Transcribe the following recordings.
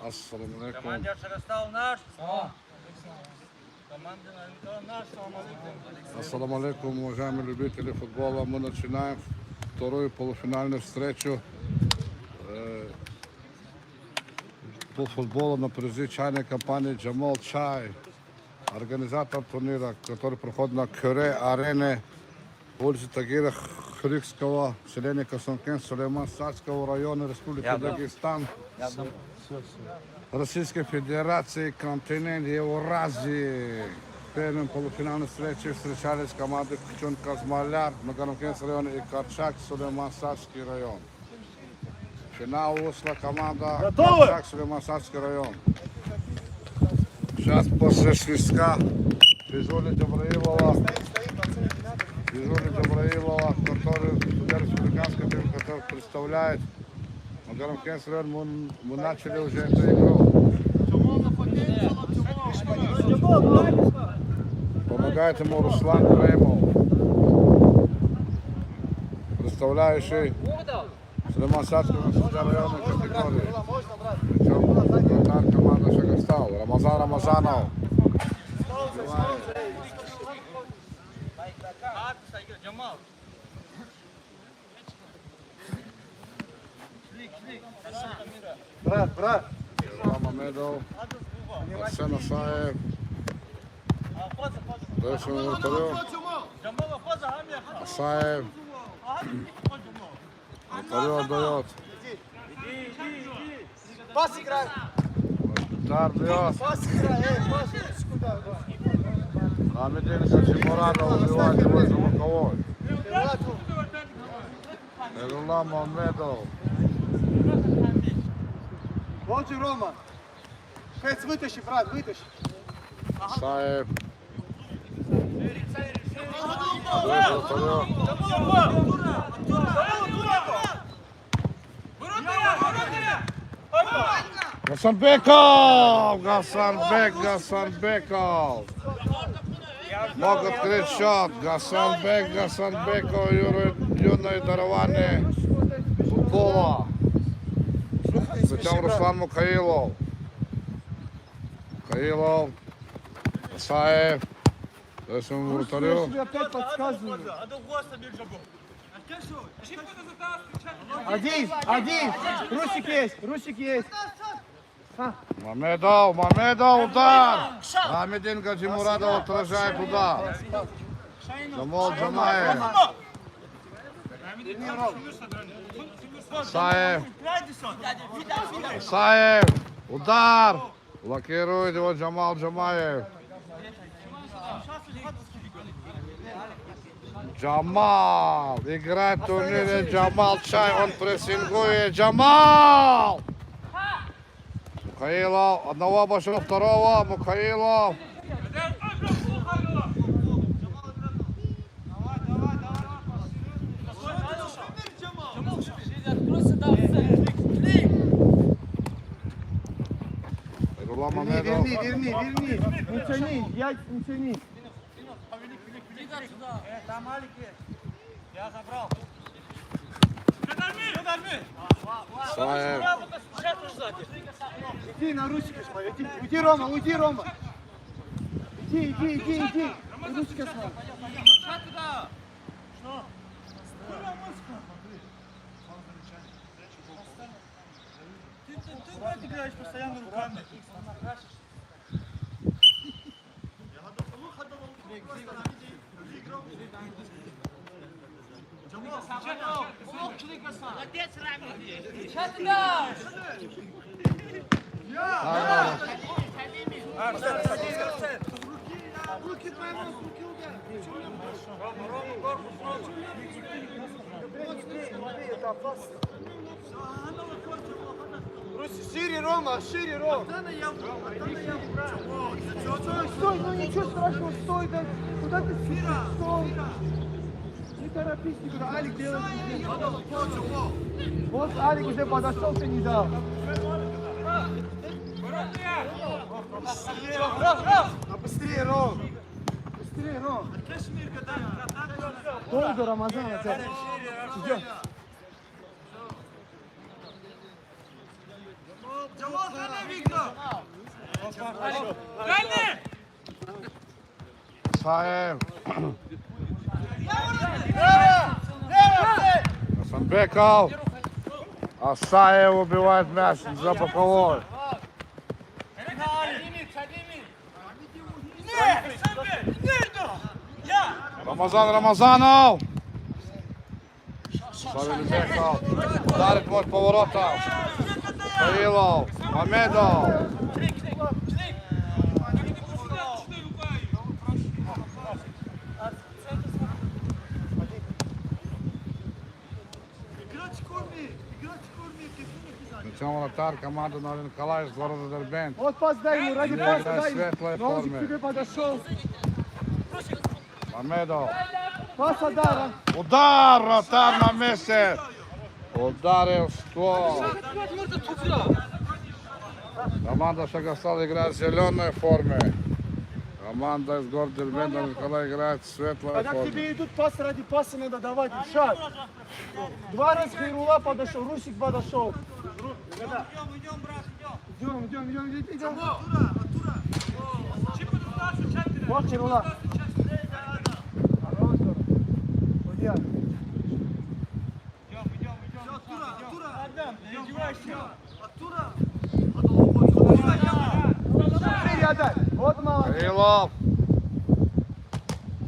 Ассаламу алейкум. Командир Шагастал наш. Командир наш. Ассаламу алейкум, уважаемые любители футбола. Мы начинаем вторую полуфинальную встречу по футболу на призы чайной компании Джамал Чай, организатор турнира, который проходит на Кюре-арене, улице Тагира Хрикского, селение Касанкен, Сулейман-Садского района Республики Дагестан, Российской Федерации, континент Евразии. В первом полуфинальной встрече встречались команды Кучун-Казмаляр, Магарамкенский район и Карчак, Сулейман-Садский район. В финал вышла команда Карчак, Сулейман-Садский район. Сейчас после свистка Физули Джабраилова, который судья республиканской, который представляет Магарамкенский район, мы начали уже эту игру. Помогает ему Руслан Кремов, представляющий Сулейман-Садскую районную категорию. Причем вратарь команды Шагастал, Рамазан Рамазанов. Брат. Мамедов, Арсен Асаев. Дальше вратарем. Асаев. Вратарю отдает. Пас играй. Удар бьет. Пас играй. Куда? Хамидин Хаджимурадов убивает его из боковой. Эрулла Мамедов. Вот же Рома. Фец, вытащи, брат, вытащи. Асаев. Гасанбеков. Мог открыть счет. Гасанбеков, юное дарование футбола. Затем Руслан Мукаилов. Асаев. Дальше ему вратарю. Я тебе опять подсказываю. Один. Русик есть. Мамедов, удар! Хамидин Хаджимурадов отражает удар. Джамал Джамаев. Асаев, удар! Блокирует его Джамал Джамаев. Джамал, играет в турнире Джамал Чай, он прессингует. Джамал! Мухаилов, одного обошел, второго, Мухаилов. Эрулла Мамедов. Верни. Не тяни. Там Алик есть. Я забрал. Асаев. Иди на ручки смотри. Уйди, Рома. Иди. Ручки смотри. Ты играешь постоянно руками. Молодец, Рами. Что ты дашь? Руки твои, руки удар. Шире, Рома. Стой, ну ничего страшного, стой, да. Куда ты стой? Не торопись никуда, Алик делает. Вот Алик уже подошел, ты не дал. Быстрее, Ром. Долго, Рамазан, идем. Джамал Ханавик! Асаев. Асанбеков. Асаев убивает мяч за боковой. Рамазанов. Савельбеков. Ударит под поворотом. Каилов. Мамедов. Начало вратарь команды Новый Николаевич, города Дербент. Вот пас дай ему, ради Не паса играй в дай светлой ему. Нозик форме. к тебе подошел. Мамедов. Пас отдай, Удар, вратарь на месте. Ударил в ствол. Команда Шагостал играет в зеленой форме. Команда из города Дербент Николай играет в светлой Когда к форме. тебе идут пас, ради паса надо давать. Шаг. Два раза Хайрула подошел, Русик подошел. Идем. Вот Хайрула. Судья. Шире отдай. Вот молодец.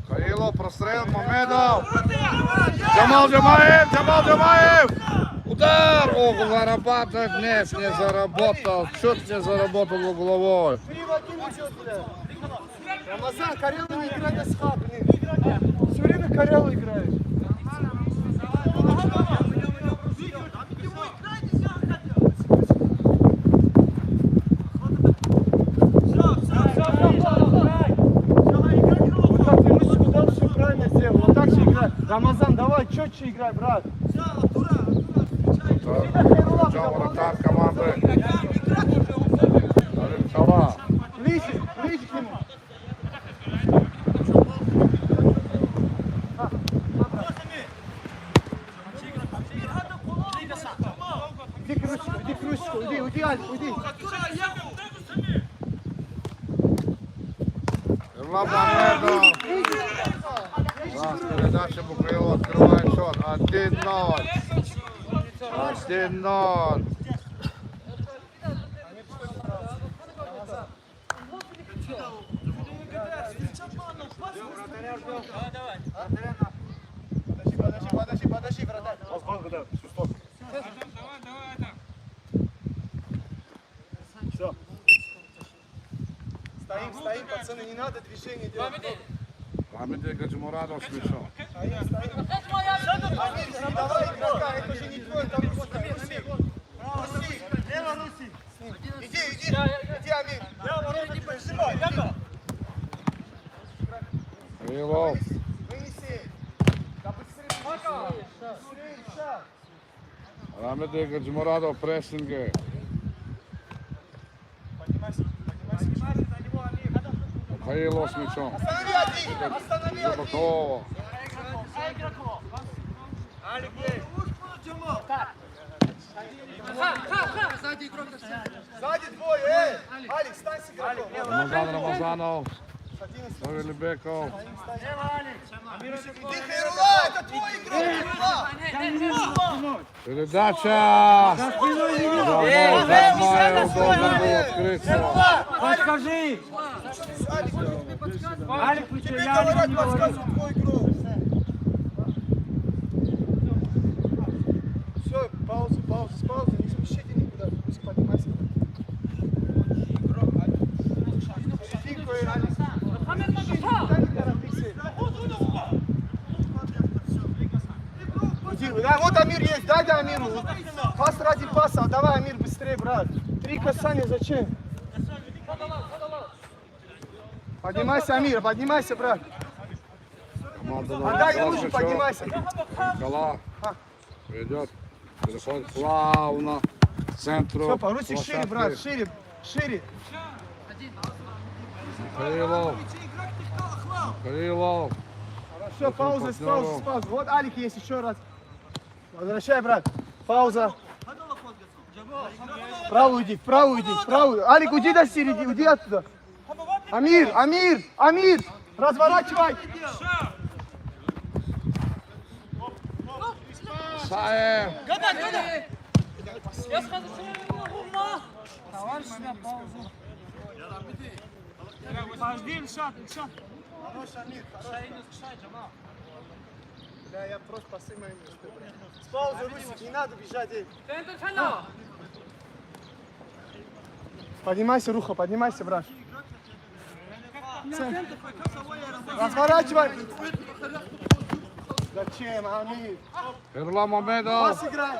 Каилов прострел, Мамедов. Джамал Джамаев. Удар. Угол зарабатывает. Нет, не заработал. Чуть не заработал угловой. Приводи идет, бля. Рамазан, Карелы не играет на схаб, блин. Все время Карелы играет. Вот так, ты Русику дал, все правильно сделал. Вот так же играй. Рамазан, давай, четче играй, брат. Начало вратарь команды Новый Николаевич. Ближе к нему. Иди к Русику, уйди, Альф, уйди. Мамедов. Да, с передачи Букаилов открывает счет. 1-0. 1-0. Подожди, вратарь. Все. Стоим, пацаны, не надо движения делать. Мамедов Гаджимурадов с мячом. Амир, давай, игрока, это же не твой, там просто Руси. Иди, Амир. Каилов. Вынеси. Да быстрее. Шаг. Мамедов Гаджимурадов в прессинге. Каилов с мячом. Останови За один. бокового. Сзади двое, Алекс, стань с игроком. Рамазанов. Савельбеков. Иди, Хайрула, это твой игрок, Хайрула. Передача. Засмаев должен был открыться. Подскажи! Алик, вы что, Тебе я говорят, не говорю. подсказывают твой игрок. Все, пауза, не спешите никуда, пусть поднимайся. Тихо, Алекс. Не торопись. Иди, да, вот Амир есть, дай Амиру. Пас ради паса, давай, Амир, быстрее, брат. 3 касания, зачем? Поднимайся, Амир, поднимайся, брат. Отдай ему же, поднимайся. Никола ведет, переходит плавно к центру. Все, Русик, шире, брат, площадки. шире. Каилов. Все, пауза. Вот Алик есть еще раз. Возвращай, брат. Пауза. Вправо уйди. Алик, уйди до середины, уйди оттуда. Амир. Разворачивай! Асаев. Подожди, Ильшат. Да, я просто пасы мои место. С паузы, Русик, не надо бежать. Поднимайся, Руха, поднимайся, брат. Разворачивай! Зачем, Амир? Ерла Мамедов. Пас играй!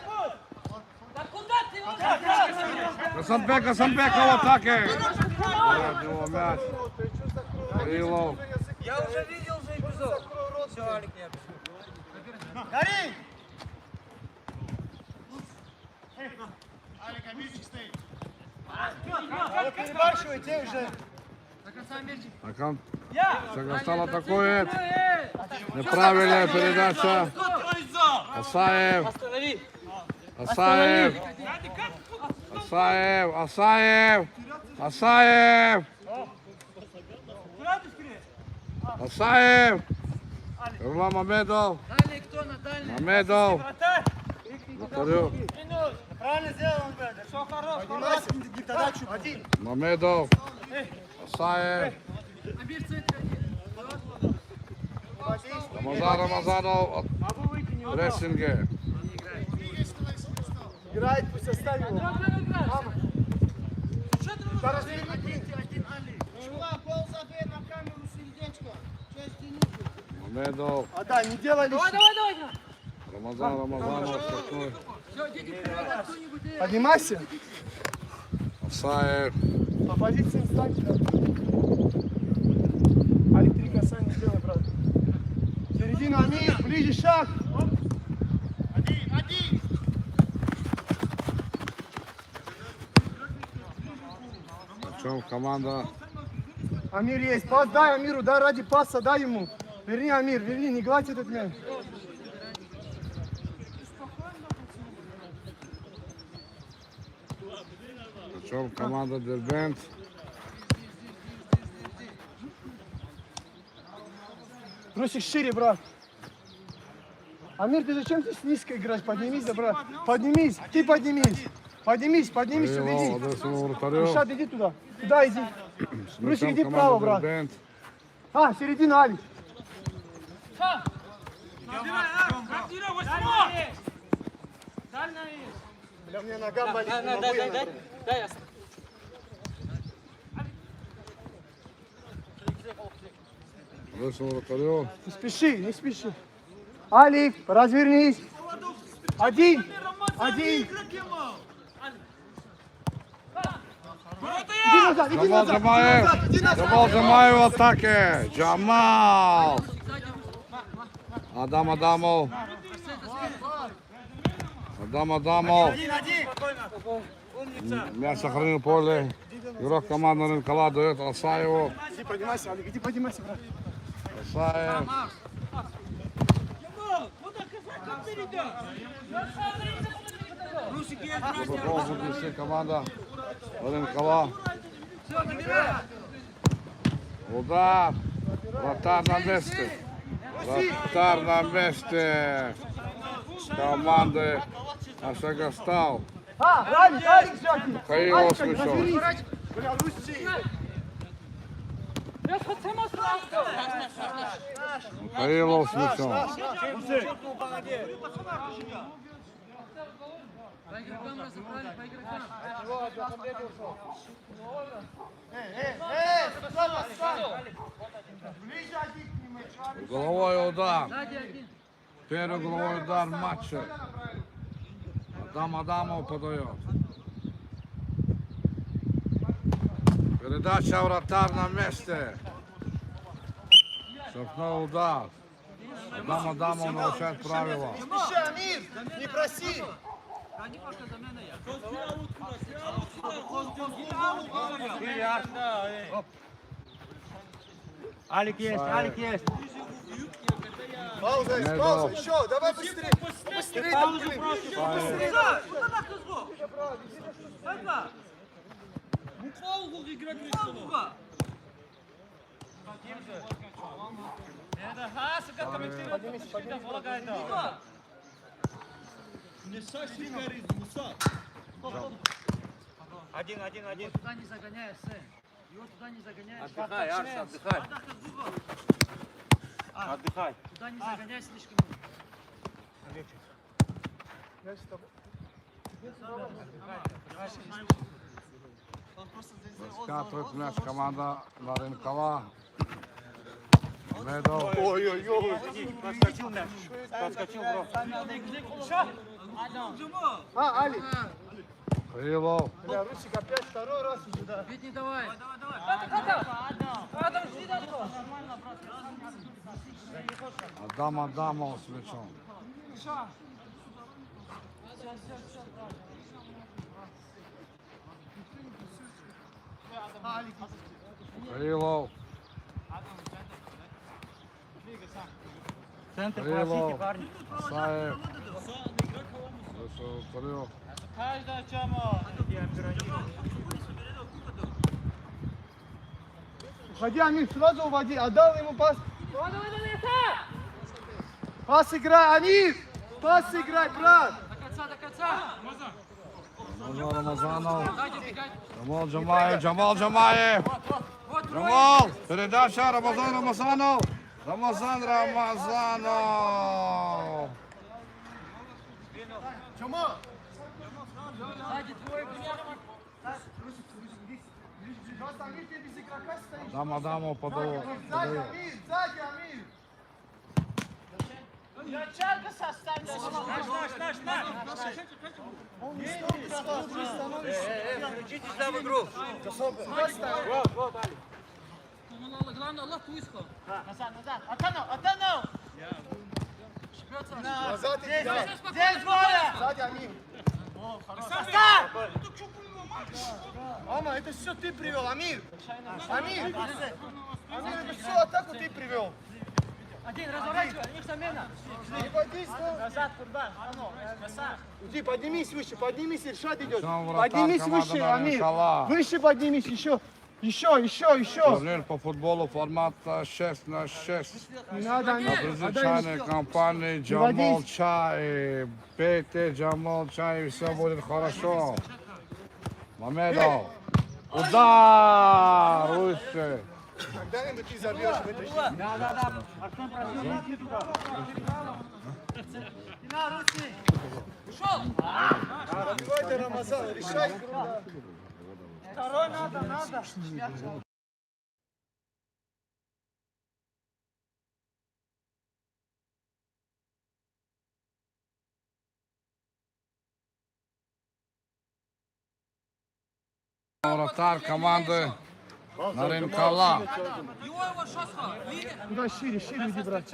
Гасанбек в атаке. От него мяч. Кириллов. Я уже видел же эпизод. Все, Алик, я пишу. Гори! Перебарщивайте уже. Сагастал атакует. Неправильная передача. Асаев. Асаев. Асаев. Асаев. Асаев. Асаев. Ерла Мамедов. Мамедов. Вратарю. Правильно сделал, ребята. Все хорошо. Поднимайся, передачу. Один. Мамедов. Асаев. Рамазанов от прессинге. Играет, пусть оставим его. Мама. Зараз Мамедов. Отдай, не делай лишнего. Рамазанов такой. Поднимайся. Асаев. По позициям встань. Алик, 3 касания сделай, брат. Середину, Амир, ближе шаг. В чем команда? Амир есть. Пас дай Амиру, дай ради паса, дай ему. Верни, Амир, верни, не гладь этот мяч. В чем команда Дербент? Бросик шире, брат. Амир, ты зачем здесь низко играешь? Поднимись, да, брат. Поднимись, ты поднимись. Поднимись, поднимись, сюда Кириллов, иди. адресовал вратарю. Рушат, иди туда. Туда иди. С Брусик, мячом иди команда вправо, брат. Дербент. А, середина, Алик. Бля, у меня нога болит. не могу я набрать. Адресовал вратарю. Не спеши, не спеши. Алик, развернись. Один. Один. Иди назад, иди Джамал назад, иди Джамаев. назад, иди назад. Джамал Джамаев в атаке. Джамал. Адам Адамов. Адам Адамов. Мяч сохранил поле. Игрок команды Рынкала дает Асаеву. Иди поднимайся, Алик, иди поднимайся, брат. Асаев. Продолжит вести команда Рынкала. Удар. Вратарь на месте. Вратарь на месте. Команды Ашагастал. Алик, Алик, Жаки. Михаил Алик, Осмышев. развернись. Бля, Руси. Михаилов смешон. Ближе один к нему, Алик. Головой удар. Первый головой удар в матче. Адам Адамов подает. Передача вратарь на месте. Шахнул удар. Адам Адамов нарушает правила. Не спеши, Амир, не проси. Алик есть, Алик есть. Пауза, Медов. пауза, еще, давай быстрее. Быстрее, Паузу давай. просто. Быстрее. Один. Туда не загоняй, Сэн. Его туда не загоняй. Отдыхай, Арс, отдыхай. Отдыхай. Туда не загоняй слишком. Я с тобой. Разкатывает мяч команда Нарынкова. Медов. Ой-ой-ой. Подскочил мяч. Подскочил, бро. Али. Крылов. Бля, Русик опять второй раз уже, да. Бить не давай. Адам с мячом. Крылов. Центр Крылов. просите, парни. Асаев. Вышел вперед. Уходи, Амир, сразу уводи. Отдал ему пас. Пас играй, Амир! Пас играй, брат! До конца. Рамазанов. Джамал Джамаев. Джамал. Передача Рамазанов. Рамазанов. Чума! Сзади твой. Просто Амир, ты без игрока стоишь. Адамов подает. Сзади, Амир! Сзади, Амир! Включитесь да, в игру. Главное, Allah туйско. Назад иди, да. Здесь воля. Сзади, Амир! Мама, это все ты привел, Амир! Амир! Амир, это все атаку ты привел! Один, разворачивай, у них замена. Не поднись, Назад, Курбан. Иди, поднимись выше, поднимись, Ильшат идет. Там вратарь Поднимись команды выше, Амир. Нарынкова. Выше поднимись, еще. Турнир по футболу формата 6 на 6. Не надо, Амир. Чайной компании Джамал Чай. Пейте Джамал Чай, и все будет хорошо. Мамедов. Удар! Выше. Когда-нибудь ты забьешь в этой жизни. Да. Артем, просите туда. Какой ты, Рамазан, решай. Второй надо. Вратарь команды Нарынкова. Куда шире иди, брат.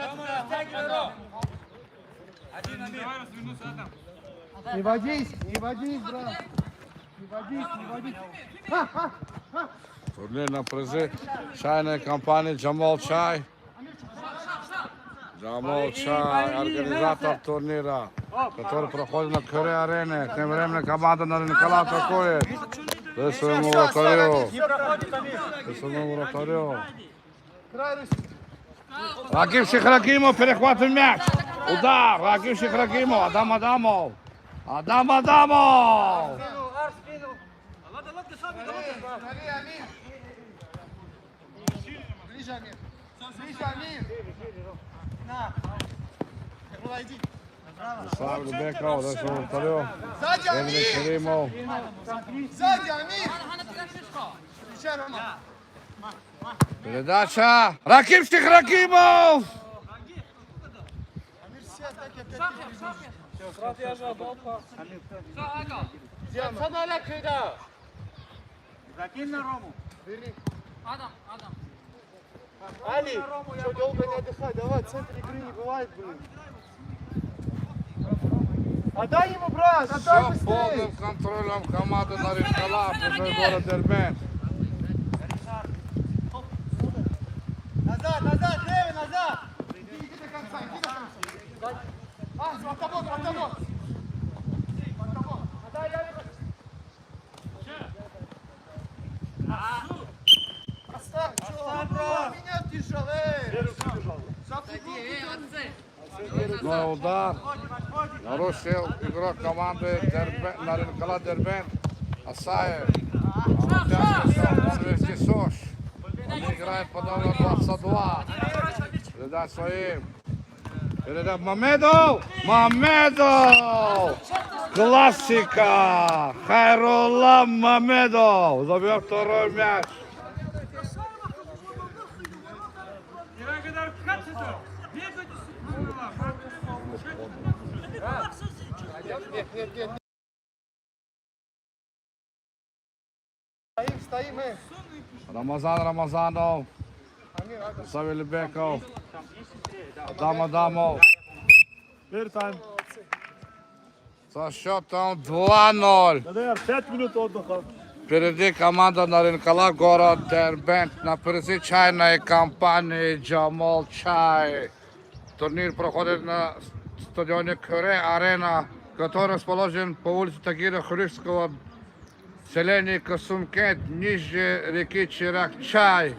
Не водись, брат. Не водись. Турнир на призы чайной компании Джамал Чай. Джамал Чай, организатор турнира, который проходит на Кюре-арене. Тем временем команда Нарынкова атакует. К своему вратарю. Край, Русик. Раким Шихракимов перехватывает мяч. Удар. Раким Шихракимов. Адамов. Смотри, Амир. Ближе, Амир. На. Иди. Слава Беков, за своего вратарю. Сзади, Эмre Амир. Kerimov. Сзади, Амир. Встречай, Рома. Передача. Раким Шихракимов. Амир, все атаки опять. Закинь на Рому. Адам. Али, что долго не отдыхай, давай, центр игры не бывает, блин. Отдай ему, брат, отдай Все быстрее. полным контролем команды Нарынкова. Призыв город Дербент. Назад, Левин, назад. Иди до конца. Звонтобок. Отдай, Левин. Оставь, чё? Меня Но удар. Нарушил игрок команды Наринкала Дербент. Асаев. Сош. Он играет по номеру 22. Передать своим. Передать Мамедов. Мамедов. Классика. Хайрулла Мамедов. Забьет второй мяч. Стоим мы. Рамазан Рамазанов. Савельбеков. Адам Адамов. Со счетом 2-0. 5 минут отдыха. Впереди команда Наринкала, город Дербент на призы чайной компании Джамал Чай. Турнир проходит на стадионе Кюре Арена, который расположен по улице Тагира Хурикского, селение Касумкент, ниже реки Чирак-Чай.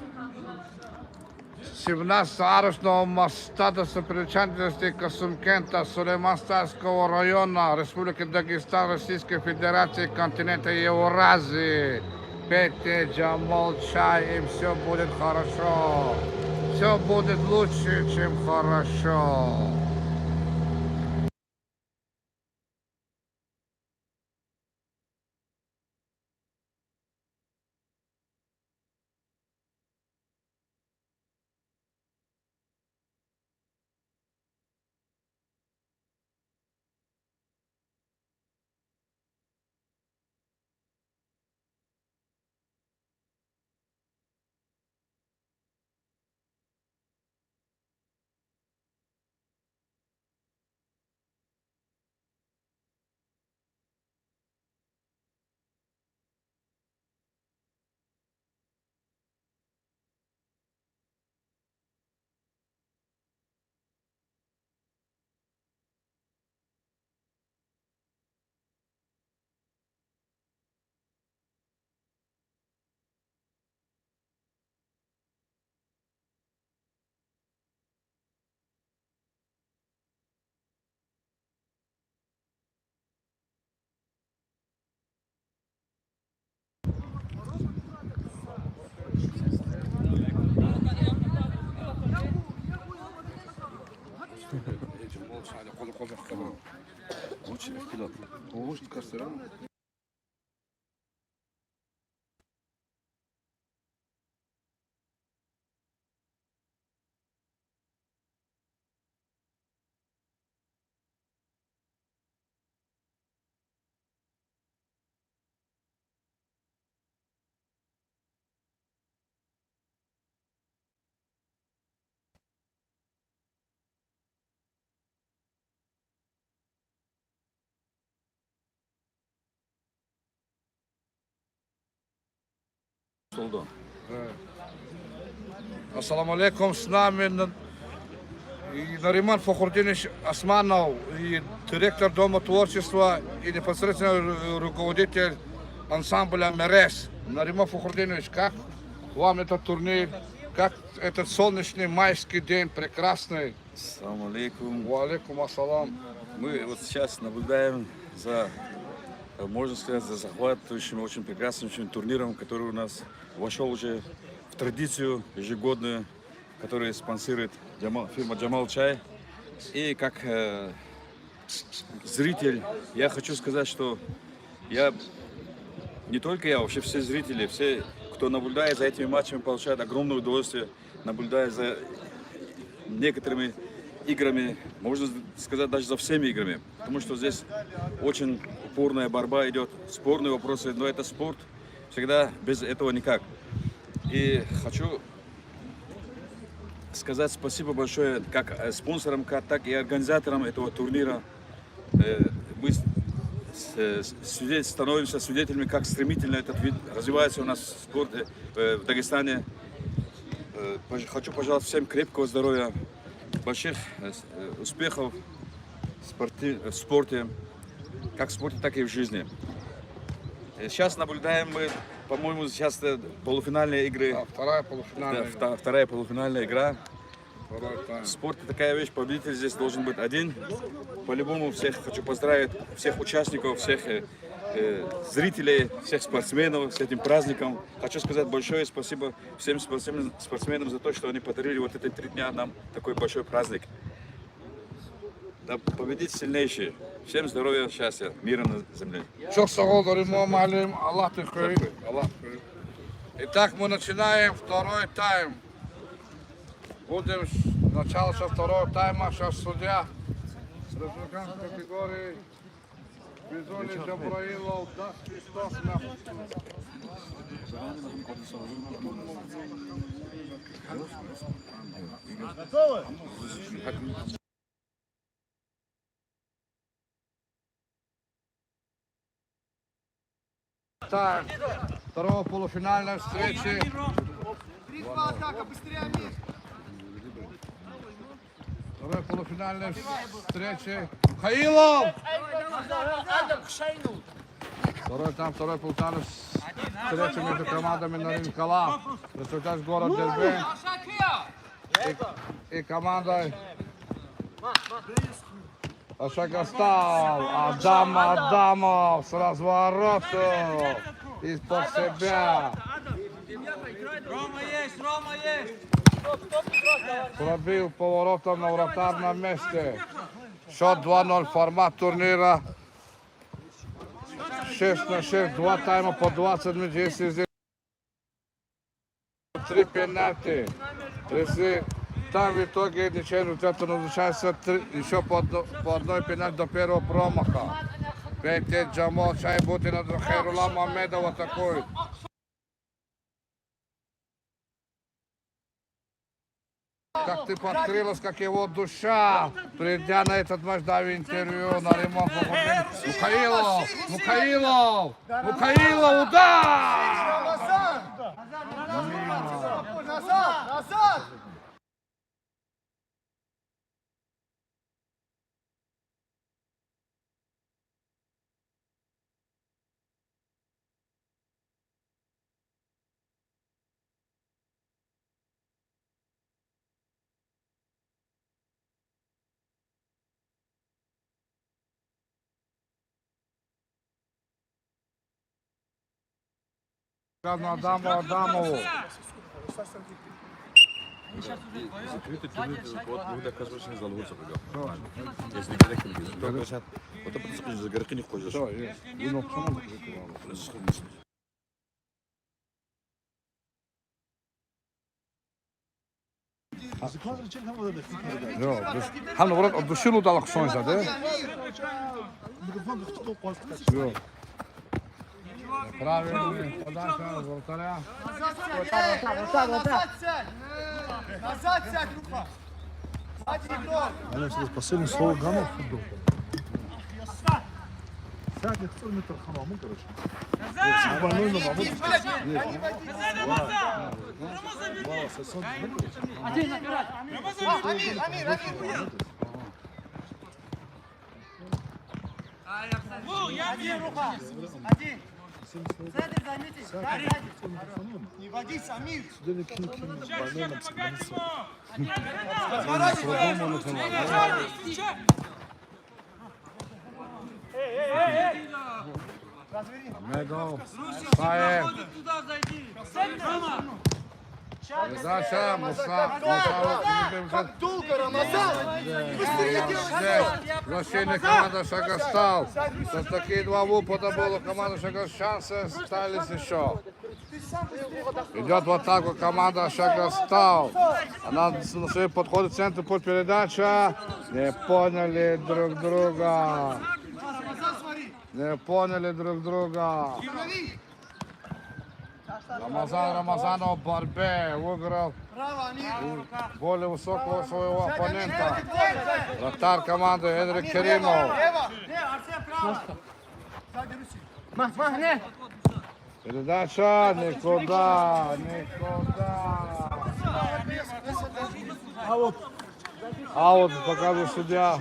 17-арочного моста достопримечательности Касумкента, Сулейман-Старского района, Республики Дагестан, Российской Федерации, континента Евразии. Пейте Джамал Чай, и все будет хорошо. Все будет лучше, чем хорошо. Ассаламу алейкум, с нами Нариман Фахрудинович Османов, и директор Дома творчества и непосредственно руководитель ансамбля «Мерес». Нариман Фахрудинович, как вам этот турнир? Как этот солнечный майский день прекрасный? Ассаламу алейкум. Ва алейкум ассалам. Мы вот сейчас наблюдаем за, можно сказать, за захватывающим, очень прекрасным турниром, который у нас вошел уже в традицию ежегодную, которую спонсирует фирма Джамал Чай. И как зритель, я хочу сказать, что не только я, вообще все зрители, все, кто наблюдает за этими матчами, получают огромное удовольствие, наблюдая за некоторыми играми, можно сказать, даже за всеми играми. Потому что здесь очень упорная борьба идет, спорные вопросы, но это спорт, всегда без этого никак. И хочу сказать спасибо большое как спонсорам, так и организаторам этого турнира. Мы становимся свидетелями, как стремительно этот вид развивается у нас в спорте в Дагестане. Хочу пожелать всем крепкого здоровья, больших успехов в спорте, как в спорте, так и в жизни. Сейчас наблюдаем мы по-моему, сейчас полуфинальные игры. Да, вторая полуфинальная. Да, вторая полуфинальная игра. Второй тайм. Спорт — такая вещь, победитель здесь должен быть один. По-любому всех хочу поздравить, всех участников, всех зрителей, всех спортсменов с этим праздником. Хочу сказать большое спасибо всем спортсменам за то, что они подарили вот эти 3 дня нам такой большой праздник. Да победить сильнейший. Всем здоровья, счастья, мира на земле. Çok sağ ol Rimo Malim. Allah te храни. Allah te храни. Итак, мы начинаем второй тайм. Будем начало со второго тайма. Сейчас судья с республиканской категории Бизони Джабраилов даст свисток на... Тайм второго полуфинальной встречи. Ритма атака, быстрее, Амир. Второй полуфинальной встречи. Хаилов! Второй там, второй полуфинальной встречи между командами Наринкала. Результат город Дербент и командой Ашагастал. Адамов с разворота из-под себя. Рома есть! Пробил поворотом на вратарном месте. Счет 2-0, формат турнира. 6-6, 2 тайма по 20 минут. Если здесь 3 пенальти. Если там в итоге ничего результата назначается еще по одной пенальти до первого промаха. Петя Джамал Шайбутин, Хайрула Мамедов атакует. Как ты подкрылась, как его душа, придя на этот матч, дав интервью на ремонт. Мухаилов, удар! Назад! Адамову. Закрытый турнир, вот мы доказываем, что залгутся пока. Если греки не видят, то говорят, вот это просто за греки не ходишь. Все, есть. Ну, почему закрытый? Ham navrot od dushilu dal qishon zade. Правильно, подача вратаря. Назад сядь, рука! Последнее слово Гана в футбол. Сядь, кто метр хамаму, короче. Больной на маму. Один набирать. Амир! Один рука! Один! Центр займите! Не водись, Амир! Сюда кинь больной на психологию. Медов, Саев. Туда зайди! Передача, Муса. Как долго, Рамазан! Быстрее делай! Вращение команда Шагастал. За такие 2 выпада было команда Шагастал. Шансы остались еще. Идет в атаку команда Шагастал. Она на своей подходе в центр под передача. Не поняли друг друга. Не поняли друг друга. Рамазанов в борьбе выиграл более высокого своего оппонента. Вратарь команды Эдрик Керимов. Передача никуда. Аут показывает судья.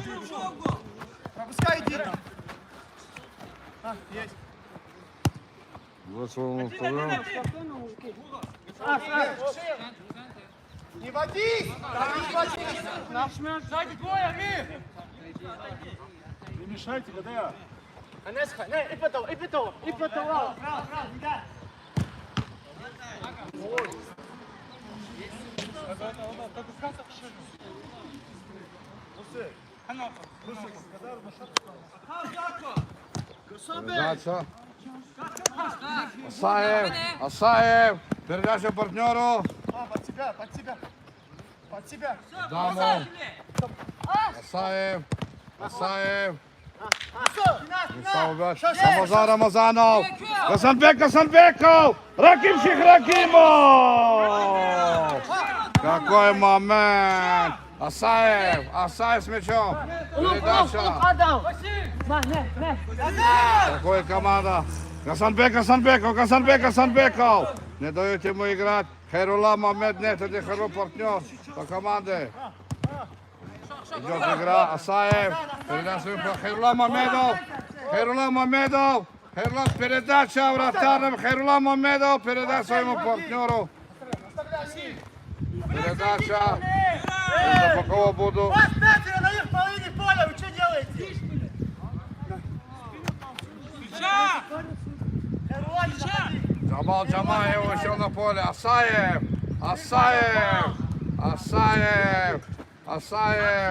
Пропускай, иди! Есть! За своему вторым. Не водись! Не водись! Наш мяч. Сзади двое, Амир. Не мешайте, ГДА. Анесха, не, и потом. Передача. Асаев. Передача партнеру. Под себя, под себя. Под себя. Дамов. Асаев. Рамазанов. Касанбеков. Ракимов. Какой момент. Асаев с мячом. Передача. Какой команда. Касанбеков. Не дают ему играть. Хайрулла Мамед нет, это хороший партнер по команде. Идет игра, Асаев. Передача Хайрулла Мамедов. Передача вратарем. Хайрулла Мамедов. Передача своему партнеру. Передача. За кого буду. Поставьте на их половине поля, вы что делаете? Джамал Джамаев вышел на поле. Асаев.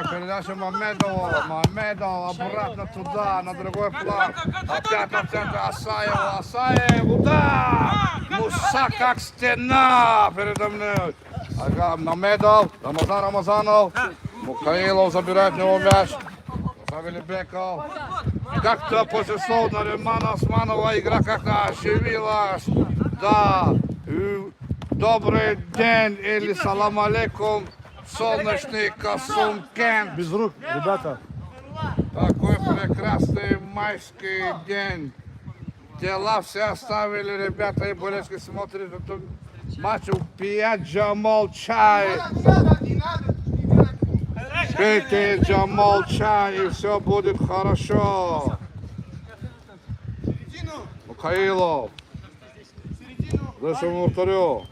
Передача Мамедову. Мамедов обратно туда, на другой план. Опять на центр Асаев. Удар. Муса как стена передо мной. Ага, Мамедов. Рамазанов. Мухаилов забирает у него мяч. Савелибеков. Как-то после слов Наримана Османова игра как-то оживилась. Да. Добрый день или салам алейкум. Солнечный Касумкент. Без рук, ребята. Такой прекрасный майский день. Дела все оставили, ребята, и болельщики смотрят этот матч. Пьет Джамал чай. Пейте Джамал чай, и все будет хорошо. Мухаилов. Зачем вторую?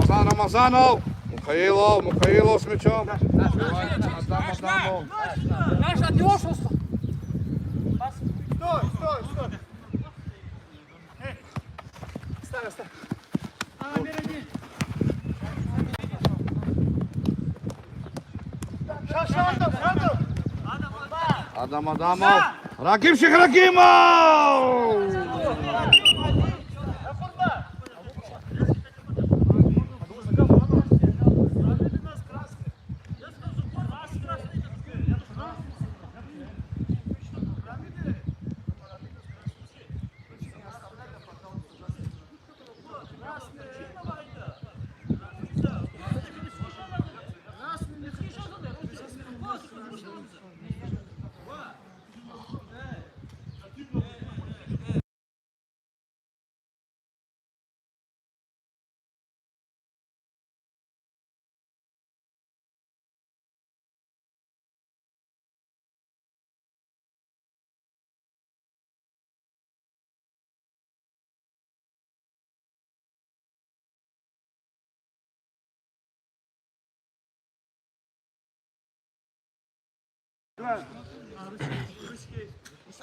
Рамазанов. Мухаилов с мячом. Адамов. Наш отдёшь. Стой. Ставь. Шатов. Адамов. Ракимов.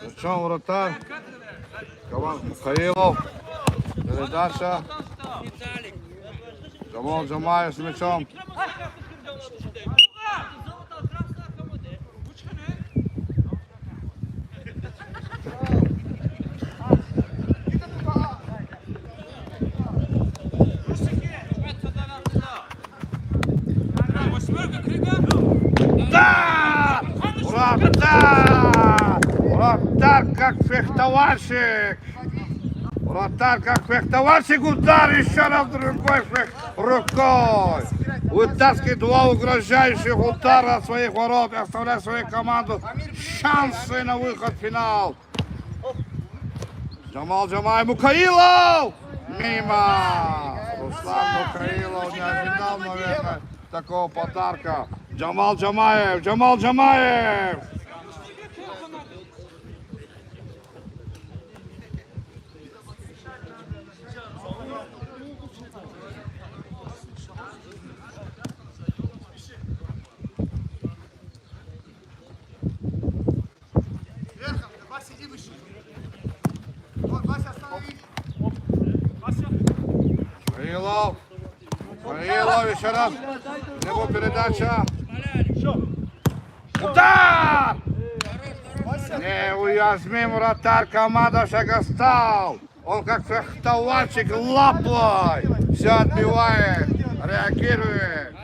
Мячом вратарь. Мухаилов. Передача. Джамал Джамаев с мячом. Да! Вратарь как фехтовальщик. Удар еще раз другой рукой. Вытаскивает два угрожающих удара от своих ворот и оставляет свою команду шансы на выход в финал. Джамал Джамаев, Мухаилов! Мимо! Руслан Мухаилов не ожидал, наверное, такого подарка. Джамал Джамаев! Верхом, Вася, иди выше. Вот, Вася, остановись. Кирилов. Кирилов еще раз. Его передача. Удар! Неуязвим вратарь команда Шагостал. Он как фехтовальщик лапой. Все отбивает, реагирует.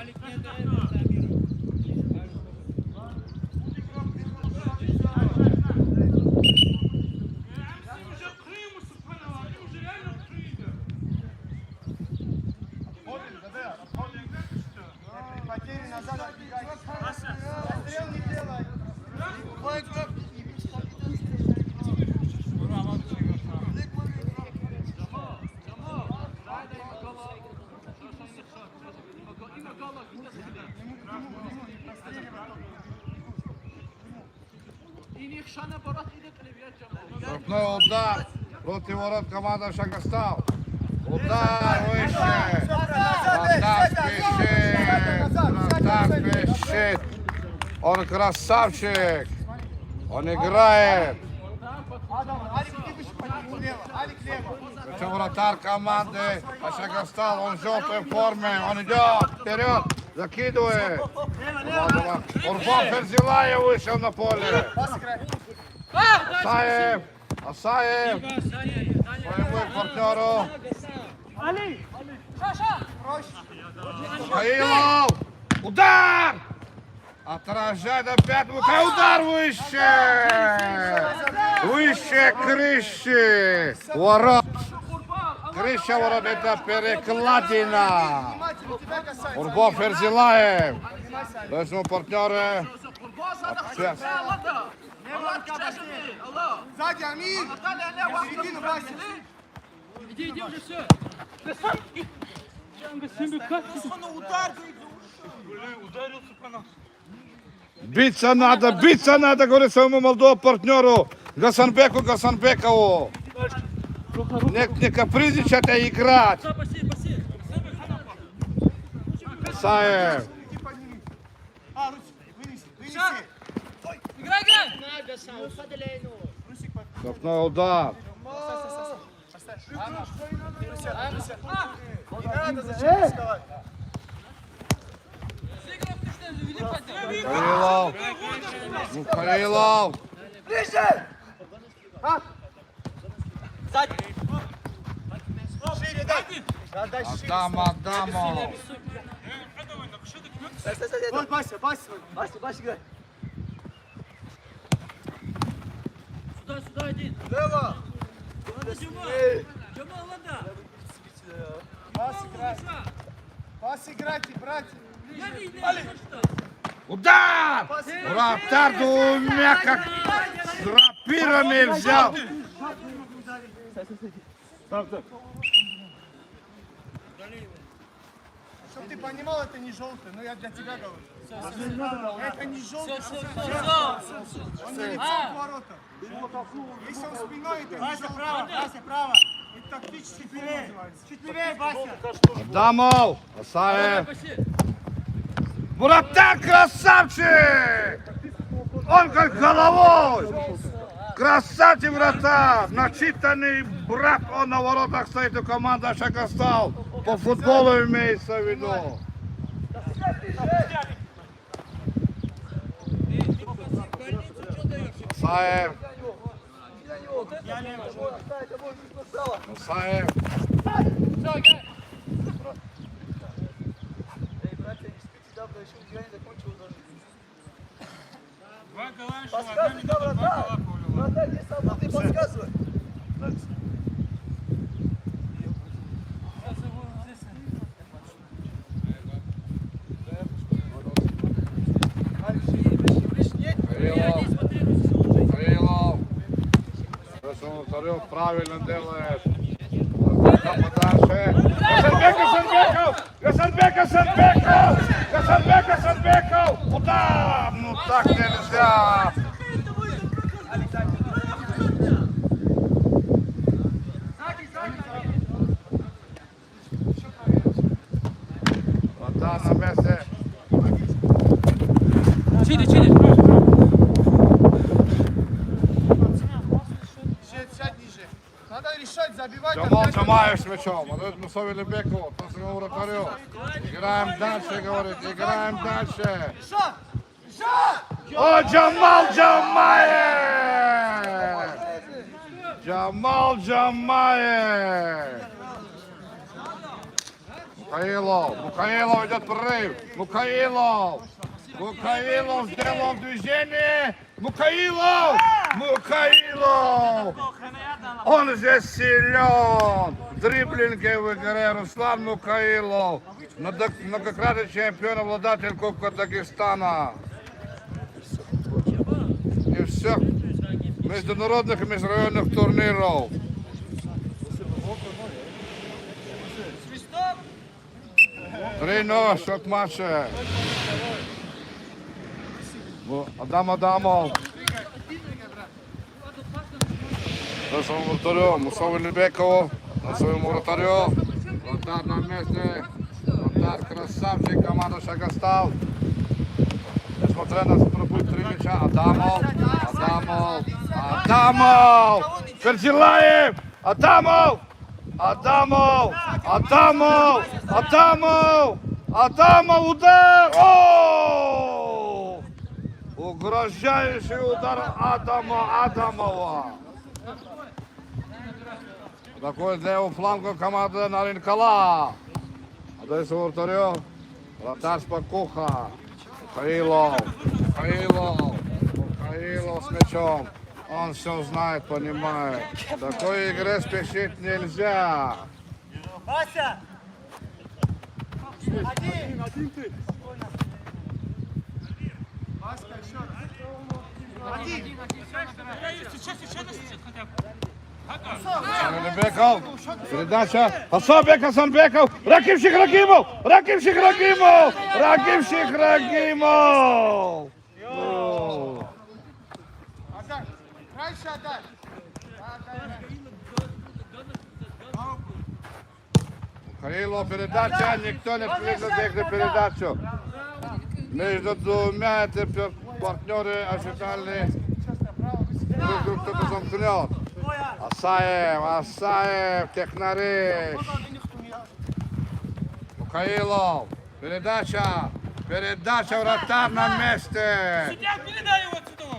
Потери назад отбегай. Расстрел не делай. Ой, как- Крупной удар против ворот команда Шагостал. Удар выше. Вратарь спешит. Вратарь спешит. Он красавчик. Он играет. Алик, иди выше по нему лево. Алик, лево. Это вратарь команды Шагостал. Он в желтой форме. Он идет вперед. Закидывает. Урбан Ферзилаев вышел на поле. Асаев. Асаев. Своему партнеру. Михаилов. Удар! Отражает опять. Удар выше. Выше крыши. Ворот. Крыша ворот это перекладина. Внимательно, тебя касается. Урбан Ферзилаев. Своему партнеру. Сзади, Амир. Середину, Вася. Иди, иди уже, все. Биться надо, говорит своему молодому партнеру Гасанбеку Гасанбекову. Не капризничать, а играть. Паси, паси. Саев. А, Русик, вынеси, вынеси. Играй, играй. Крупной удар. Не надо, зачем рисковать? Михаилов. Михаилов. Шире дай. Да, дай шире. Адаму. Вот, Вася, Вася. Сюда, сюда, один. Лево. Ладно, Джамал. Джамал, ладно. Пас играйте, братья. Я не иду, что? Удар! Вратарь двумя как с рапирами взял. Чтоб ты понимал, это не желтый, но я для тебя говорю. Это не желтый. Он не лицом к воротам. Если он спиной, это не желтый. Вася, право. Это тактический фол называется. Чуть левее, Вася. Адамов. Асаев. Вратарь красавчик! Он как головой! Красавчик вратарь! Начитанный брат, он на воротах стоит у команды Шагостал. По футболу имеется в виду. Асаев. Асаев. Подсказывай, да, вратарь. Вратарь, где сам ты подсказывай. Крилов. Вратарев правильно делает. Подальше. Гасанбеков! Удар! Ну так нельзя! Вратар на месте. Чили. Сядь ниже. Надо решать, забивать. Джамал опять. Джамаев с мячом. Отдает Мусави Лебекову. То своему вратарю. Играем дальше, говорит. Играем дальше. Решать! Решать! О, Джамал Джамаев! Джамал Джамаев! Мукаилов идет прорыв. Мукаилов сделал движение. Мукаилов! Он здесь силен. Дриблинги в игре. Руслан Мукаилов. Многократный чемпион, обладатель Кубка Дагестана. И всех международных и межрайонных турниров. 3-0 счет матча. Адамов. На своему вратарю Мусави Лебекову. На своему вратарю. Вратарь на месте. Вратарь красавчик. Команда Шагостал. Несмотря на пробой 3 мяча. Адамов. Ферзилаев. Адамов, удар! О! Угрожающий удар Адамова. Такой для его фланга команда Наринкала. Отдает своему вратарю. Вратарь Спокуха. Михаилов с мячом. Он все знает, понимает. В такой игре спешить нельзя. Вася! Один! Васька, еще раз. Один! Лебеков. Передача. Хасанбеков. Ракимших Рагимов. Отдай! Раньше отдай! Михаилов, передача. Никто не пригласил передачу. Между двумя партнеры ожидали. Вдруг кто-то замкнет. Асаев, технариш. Михаилов, передача, вратарь на месте. Судья, передай его отсюда.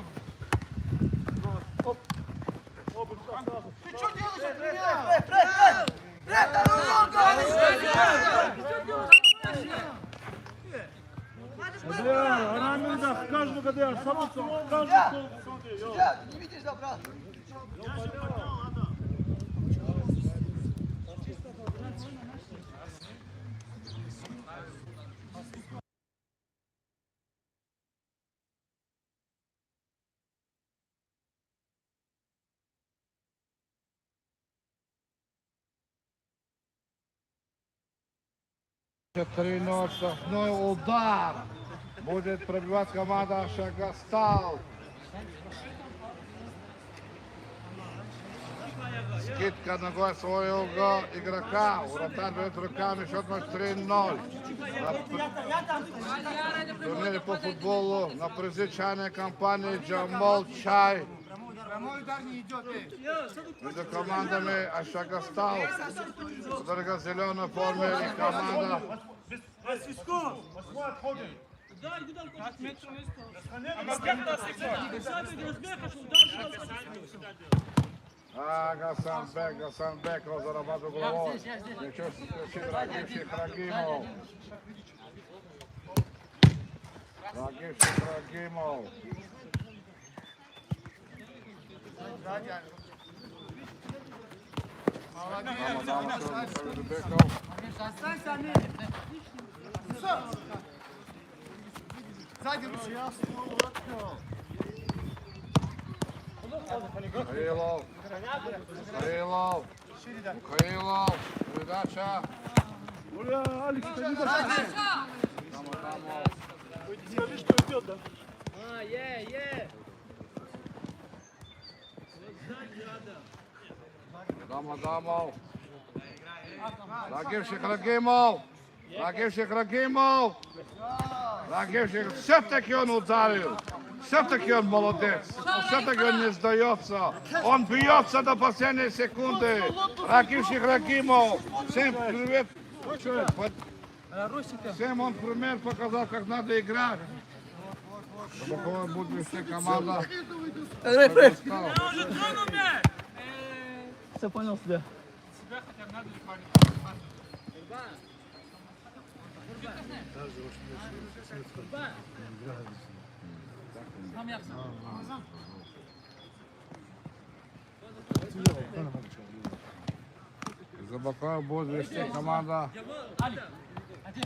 Ты что делаешь от меня? Каждый гадая, каждый. Не видишь, да, брат? Штрафной удар. Будет пробивать команда Шагостал. Скидка ногой своего игрока. Вратарь берет руками, счет матч 3-0. На турнире по футболу на призы чайной компании Джамал Чай. Прямой удар не идет. Между командами Шагостал. В зеленой форме и команда. Гасанбек зарабатывает головой. Ничего себе, Рагимов. Рагимов. Сзади лучше. Михаилов. Передача. Алекс, ты не дашь. Скажи, что идет, да? Рагимов. Рагивших Рагимов! Рагивших, все-таки он ударил. Все-таки он молодец. Все-таки он не сдается. Он бьется до последней секунды. Рагивших Рагимов! Всем привет! Всем он пример показал, как надо играть. Такое будет вся команда. Я уже тронул мяч. Все понял себя. Тебя хотя надо ли парень? Tam yapsın. Забакова будет вести команда. Ali. Hadi.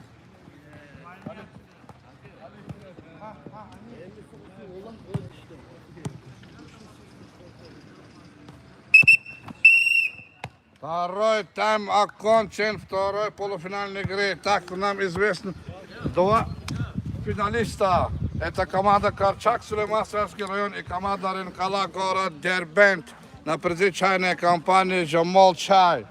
Второй тайм окончен, второй полуфинальной игры. Так нам известно, два финалиста. Это команда Карчак, Сулеймановский район и команда Ренкала, город Дербент. На призы чайной компании Жамол Чай.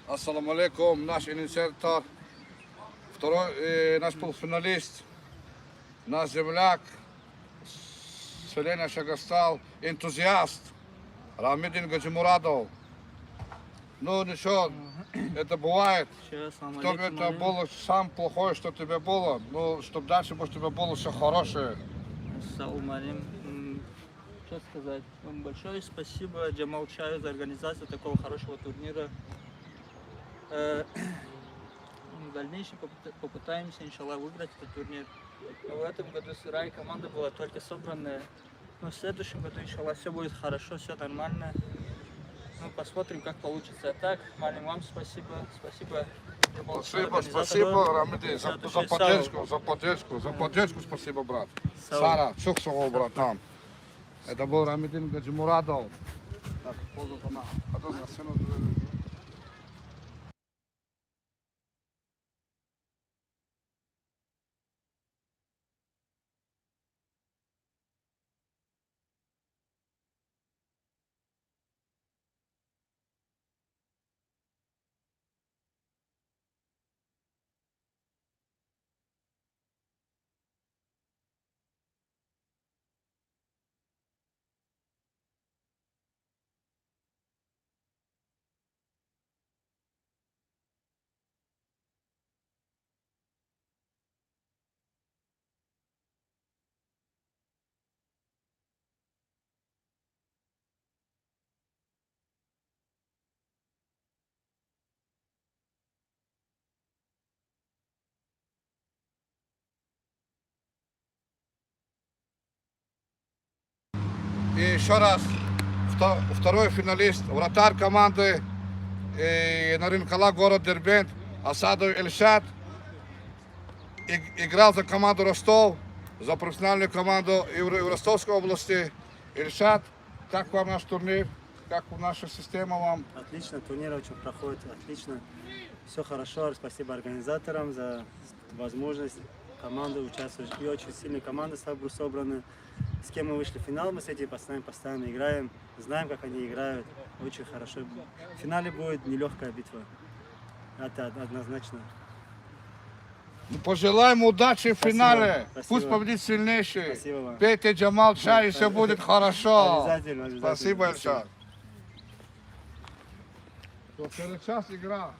Ассаламу алейкум, наш инициатор, второй наш полуфиналист, наш земляк, селение Шагастал, энтузиаст, Рамидин Гаджимурадов. Ну ничего, это бывает. Чтобы это было самое плохое, что тебе было, ну, чтобы дальше, может, тебе было все хорошее. Ассаламу алейкум. Что сказать? Вам большое спасибо Джамал Чаю за организацию такого хорошего турнира. В дальнейшем попытаемся, иншаллах, выиграть этот турнир. Но в этом году сырая команда была только собранная. Но в следующем году, иншаллах, все будет хорошо, все нормально. Ну, посмотрим, как получится. А так, Малим, вам спасибо. Спасибо. Спасибо, Рамидин, за поддержку, спасибо, брат. Сара, Чуксово, братан. Это был Рамидин Гаджимурадов. И еще раз, второй финалист, вратарь команды Наринкала, город Дербент, Асадов Эльшат. Играл за команду Ростов, за профессиональную команду и в Ростовской области. Ильшат, как вам наш турнир? Как наша система вам? Отлично, турнир очень проходит, отлично. Все хорошо, спасибо организаторам за возможность команды участвовать. И очень сильные команды собраны. С кем мы вышли в финал, мы с этими постоянно играем. Знаем, как они играют. Очень хорошо. В финале будет нелегкая битва. Это однозначно. Пожелаем удачи в финале. Спасибо. Пусть победит сильнейший. Спасибо вам. Пейте Джамал чай, и все будет хорошо. Обязательно. Спасибо, Ильшат. Через час игра.